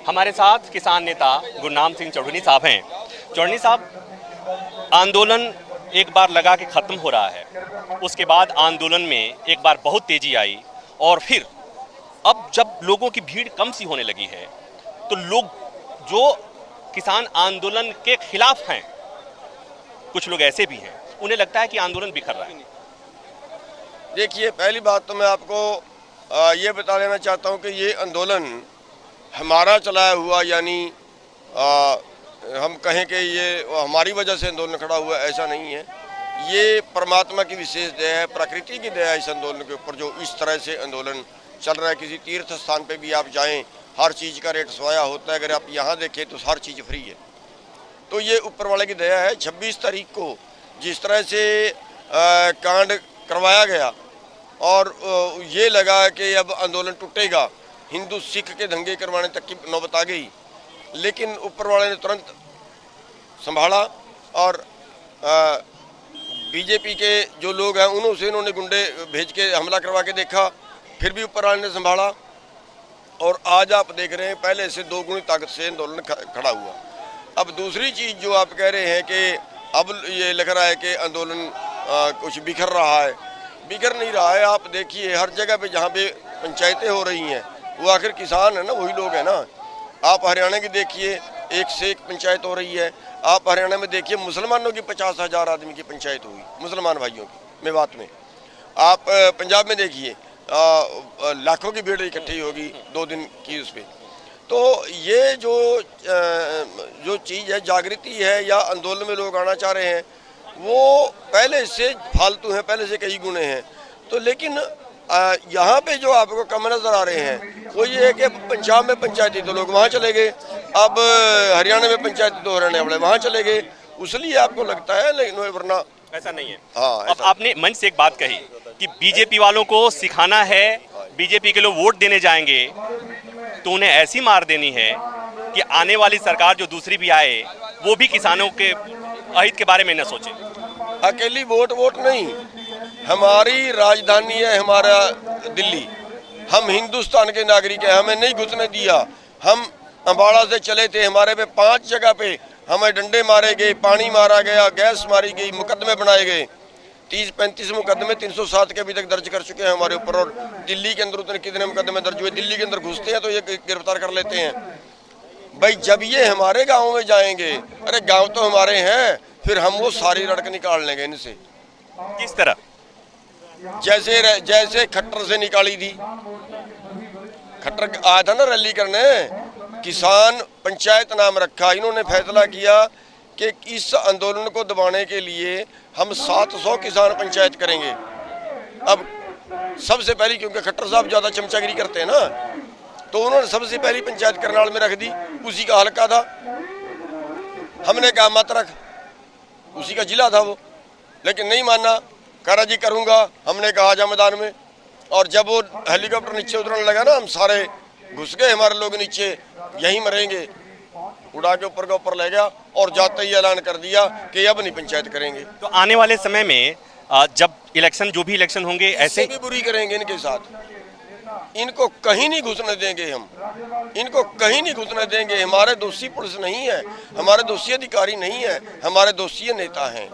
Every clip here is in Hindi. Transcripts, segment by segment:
हमारे साथ किसान नेता गुरनाम सिंह चौधरी साहब हैं। चौधरी साहब, आंदोलन एक बार लगा के ख़त्म हो रहा है, उसके बाद आंदोलन में एक बार बहुत तेज़ी आई और फिर अब जब लोगों की भीड़ कम सी होने लगी है तो लोग जो किसान आंदोलन के खिलाफ हैं, कुछ लोग ऐसे भी हैं, उन्हें लगता है कि आंदोलन बिखर रहा है। देखिए, पहली बात तो मैं आपको ये बता देना चाहता हूँ कि ये आंदोलन हमारा चलाया हुआ, यानी हम कहें कि ये हमारी वजह से आंदोलन खड़ा हुआ, ऐसा नहीं है। ये परमात्मा की विशेष दया है, प्रकृति की दया है इस आंदोलन के ऊपर, जो इस तरह से आंदोलन चल रहा है। किसी तीर्थ स्थान पे भी आप जाएं, हर चीज़ का रेट सोया होता है। अगर आप यहाँ देखें तो हर चीज़ फ्री है। तो ये ऊपर वाले की दया है। 26 तारीख को जिस तरह से कांड करवाया गया और ये लगा कि अब आंदोलन टूटेगा, हिंदू सिख के दंगे करवाने तक की नौबत आ गई, लेकिन ऊपर वाले ने तुरंत संभाला और बीजेपी के जो लोग हैं उन्होंने गुंडे भेज के हमला करवा के देखा, फिर भी ऊपर वाले ने संभाला और आज आप देख रहे हैं पहले से 2 गुनी ताकत से आंदोलन खड़ा हुआ। अब दूसरी चीज़ जो आप कह रहे हैं कि अब ये लग रहा है कि आंदोलन कुछ बिखर रहा है, बिखर नहीं रहा है। आप देखिए हर जगह पे जहाँ पे पंचायतें हो रही हैं वो आखिर किसान है ना, वही लोग हैं ना। आप हरियाणा की देखिए, एक से एक पंचायत हो रही है। आप हरियाणा में देखिए मुसलमानों की 50,000 आदमी की पंचायत हुई, मुसलमान भाइयों की मेवात में। आप पंजाब में देखिए लाखों की भीड़ इकट्ठी होगी 2 दिन की उस पर। तो ये जो चीज़ है, जागृति है या आंदोलन में लोग आना चाह रहे हैं, वो पहले से फालतू हैं, पहले से कई गुने हैं। तो लेकिन यहाँ पे जो आपको कम नजर आ रहे हैं वो ये है कि पंजाब में पंचायती तो लोग वहाँ चले गए, अब हरियाणा में पंचायती तो हरियाणा वाले वहाँ चले गए, उसलिए आपको लगता है, लेकिन वरना ऐसा नहीं है। हाँ, अब आपने मंच से एक बात कही कि बीजेपी वालों को सिखाना है, बीजेपी के लोग वोट देने जाएंगे तो उन्हें ऐसी मार देनी है कि आने वाली सरकार जो दूसरी भी आए वो भी किसानों के अहित के बारे में न सोचे। अकेली वोट नहीं, हमारी राजधानी है हमारा दिल्ली, हम हिंदुस्तान के नागरिक हैं, हमें नहीं घुसने दिया। हम अम्बाड़ा से चले थे, हमारे पे 5 जगह पे हमें डंडे मारे गए, पानी मारा गया, गैस मारी गई, मुकदमे बनाए गए। 30-35 मुकदमे 307 के अभी तक दर्ज कर चुके हैं हमारे ऊपर। और दिल्ली के अंदर उतने कितने मुकदमे दर्ज हुए, दिल्ली के अंदर घुसते हैं तो ये गिरफ्तार कर लेते हैं। भाई जब ये हमारे गाँव में जाएंगे, अरे गाँव तो हमारे हैं, फिर हम वो सारी रड़क निकाल लेंगे इनसे। किस तरह? जैसे खट्टर से निकाली थी, खट्टर आया था ना रैली करने, किसान पंचायत नाम रखा, इन्होंने फैसला किया कि इस आंदोलन को दबाने के लिए हम 700 किसान पंचायत करेंगे। अब सबसे पहली, क्योंकि खट्टर साहब ज़्यादा चमचागिरी करते हैं ना, तो उन्होंने सबसे पहली पंचायत करनाल में रख दी, उसी का हल्का था। हमने कहा मत रख, उसी का जिला था वो, लेकिन नहीं माना, करा जी करूँगा। हमने कहा आजा मैदान में, और जब वो हेलीकॉप्टर नीचे उतरने लगा ना, हम सारे घुस गए, हमारे लोग नीचे, यहीं मरेंगे, उड़ा के ऊपर ले गया और जाते ही ऐलान कर दिया कि अब नहीं पंचायत करेंगे। तो आने वाले समय में जब इलेक्शन, जो भी इलेक्शन होंगे, ऐसे भी बुरी करेंगे इनके साथ, इनको कहीं नहीं घुसने देंगे, हम इनको कहीं नहीं घुसने देंगे। हमारे दोषी पुलिस नहीं है, हमारे दोषी अधिकारी नहीं है, हमारे दोषी नेता हैं।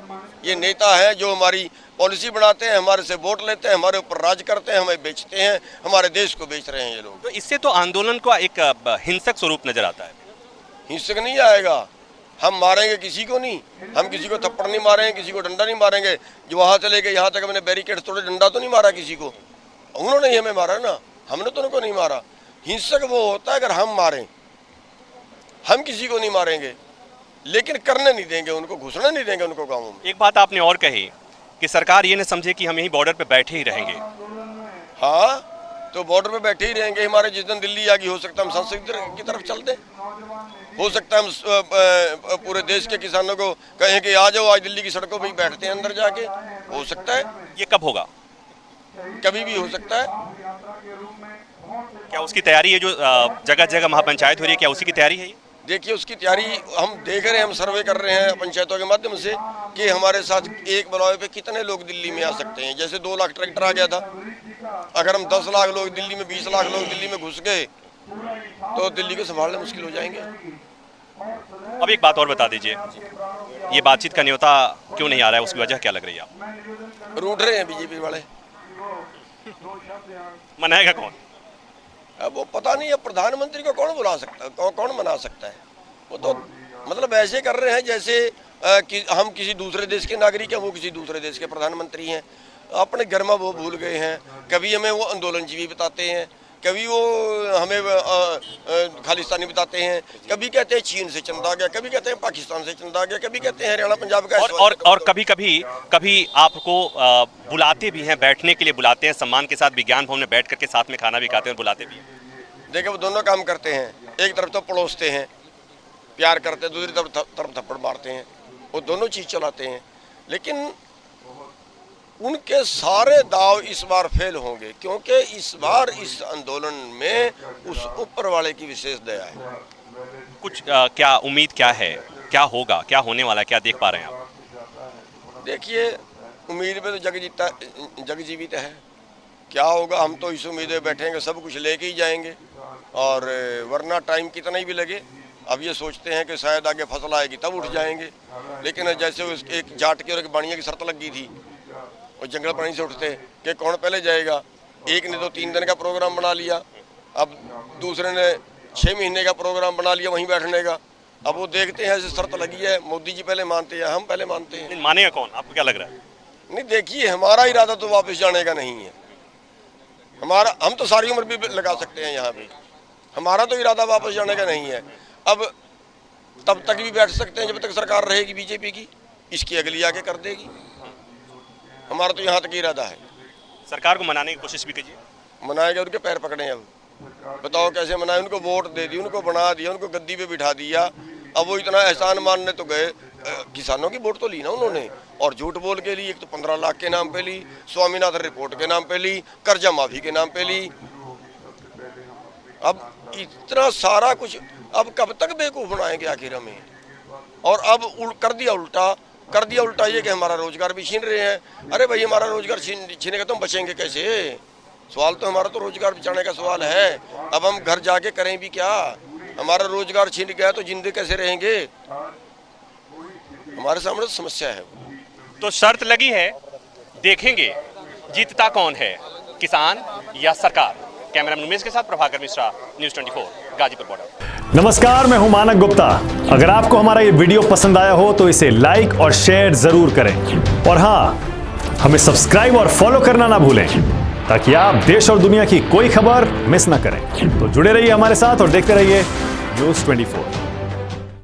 ये नेता है जो हमारी पॉलिसी बनाते हैं, हमारे से वोट लेते हैं, हमारे ऊपर राज करते हैं, हमें बेचते हैं, हमारे देश को बेच रहे हैं ये लोग। तो इससे तो आंदोलन का एक हिंसक स्वरूप नजर आता है। हिंसक नहीं आएगा, हम मारेंगे किसी को नहीं, हम किसी को थप्पड़ नहीं मारेंगे, किसी को डंडा नहीं मारेंगे। जो वहाँ से लेके यहाँ तक हमने बैरिकेड तोड़े, डंडा तो नहीं मारा किसी को, उन्होंने ही हमें मारा ना, हमने तो उनको नहीं मारा। हिंसक वो होता है अगर हम मारें, हम किसी को नहीं मारेंगे, लेकिन करने नहीं देंगे उनको, घुसने नहीं देंगे उनको गाँवों में। एक बात आपने और कही कि सरकार ये न समझे कि हम यहीं बॉर्डर पे बैठे ही रहेंगे। हाँ, तो बॉर्डर पे बैठे ही रहेंगे। हमारे जिस दिन दिल्ली आगे हो सकता है हम संसद की तरफ चल दें, हो सकता है हम पूरे देश के किसानों को कहें कि आ जाओ, आज दिल्ली की सड़कों पे ही बैठते हैं अंदर जाके, हो सकता है। ये कब होगा? कभी भी हो सकता है। क्या उसकी तैयारी है? जो जगह जगह महापंचायत हो रही है, क्या उसी की तैयारी है ये? देखिए, उसकी तैयारी हम देख रहे हैं, हम सर्वे कर रहे हैं पंचायतों के माध्यम से कि हमारे साथ एक बुलावे पे कितने लोग दिल्ली में आ सकते हैं। जैसे 2 लाख ट्रैक्टर आ गया था, अगर हम 10 लाख लोग दिल्ली में, 20 लाख लोग दिल्ली में घुस गए तो दिल्ली को संभालना मुश्किल हो जाएंगे। अब एक बात और बता दीजिए, ये बातचीत का न्योता क्यों नहीं आ रहा है, उसकी वजह क्या लग रही है आपको? रूठ रहे हैं बीजेपी वाले। मनाएगा कौन? अब वो पता नहीं, अब प्रधानमंत्री को कौन बुला सकता है, कौन मना सकता है? वो तो मतलब ऐसे कर रहे हैं जैसे कि हम किसी दूसरे देश के नागरिक हैं, वो किसी दूसरे देश के प्रधानमंत्री हैं। अपने घर में वो भूल गए हैं। कभी हमें वो आंदोलनजीवी बताते हैं, कभी वो हमें खालिस्तानी बताते हैं, कभी कहते हैं चीन से चंदा आ गया, कभी कहते हैं पाकिस्तान से चंदा आ गया, कभी कहते हैं हरियाणा पंजाब का। और कभी आपको बुलाते भी हैं, बैठने के लिए बुलाते हैं, सम्मान के साथ विज्ञान भवन में बैठ करके साथ में खाना भी खाते हैं, बुलाते भी हैं। देखिए वो दोनों काम करते हैं, एक तरफ तो पड़ोसते हैं, प्यार करते हैं, दूसरी तरफ थप्पड़ मारते हैं, वो दोनों चीज़ चलाते हैं। लेकिन उनके सारे दाव इस बार फेल होंगे, क्योंकि इस बार इस आंदोलन में उस ऊपर वाले की विशेष दया है। कुछ क्या उम्मीद क्या है, क्या होगा, क्या होने वाला है, क्या देख पा रहे हैं आप? देखिए उम्मीद में तो जग जीवित है। क्या होगा, हम तो इस उम्मीद में बैठेंगे सब कुछ लेके ही जाएंगे, और वरना टाइम कितना ही भी लगे। अब ये सोचते हैं कि शायद आगे फसल आएगी तब उठ जाएंगे, लेकिन जैसे एक जाट की और एक बाणिया की शर्त लगी थी, और जंगल पानी से उठते कि कौन पहले जाएगा। एक ने तो 3 दिन का प्रोग्राम बना लिया, अब दूसरे ने 6 महीने का प्रोग्राम बना लिया वहीं बैठने का। अब वो देखते हैं ऐसे शर्त लगी है, मोदी जी पहले मानते हैं, हम पहले मानते हैं। मानेगा कौन, आपको क्या लग रहा है? नहीं देखिए, हमारा इरादा तो वापस जाने का नहीं है। हम तो सारी उम्र भी लगा सकते हैं यहाँ पे, हमारा तो इरादा वापस जाने का नहीं है। अब तब तक भी बैठ सकते हैं जब तक सरकार रहेगी बीजेपी की, इसकी अगली आगे कर देगी। हमारा तो यहाँ तक इरादा है। सरकार को मनाने की कोशिश भी कीजिए। मनाएगा, उनके पैर पकड़े। अब बताओ कैसे मनाए? उनको वोट दे दी, उनको बना दिया, उनको गद्दी पे बिठा दिया। अब वो इतना एहसान मानने तो गए, किसानों की वोट तो ली ना उन्होंने, और झूठ बोल के ली। एक तो 15 लाख के नाम पे ली, स्वामीनाथन रिपोर्ट के नाम पे ली, कर्जा माफी के नाम पे ली। अब इतना सारा कुछ, अब कब तक बेवकूफ़ बनाएंगे आखिर हमें? और अब कर दिया उल्टा ये कि हमारा रोजगार भी छीन रहे हैं। अरे भाई, हमारा रोजगार छीनेगा तो हम बचेंगे कैसे? सवाल तो हमारा तो रोजगार बचाने का सवाल है। अब हम घर जाके करें भी क्या? हमारा रोजगार छीन गया तो जिंदगी कैसे रहेंगे? हमारे सामने तो समस्या है। तो शर्त लगी है, देखेंगे जीतता कौन है, किसान या सरकार। कैमरामैन उमेश के साथ प्रभाकर मिश्रा, न्यूज़ 24, गाजीपुर बॉर्डर। नमस्कार, मैं हूं मानक गुप्ता। अगर आपको हमारा ये वीडियो पसंद आया हो तो इसे लाइक और शेयर जरूर करें, और हाँ, हमें सब्सक्राइब और फॉलो करना ना भूलें, ताकि आप देश और दुनिया की कोई खबर मिस ना करें। तो जुड़े रहिए हमारे साथ और देखते रहिए न्यूज़ 24।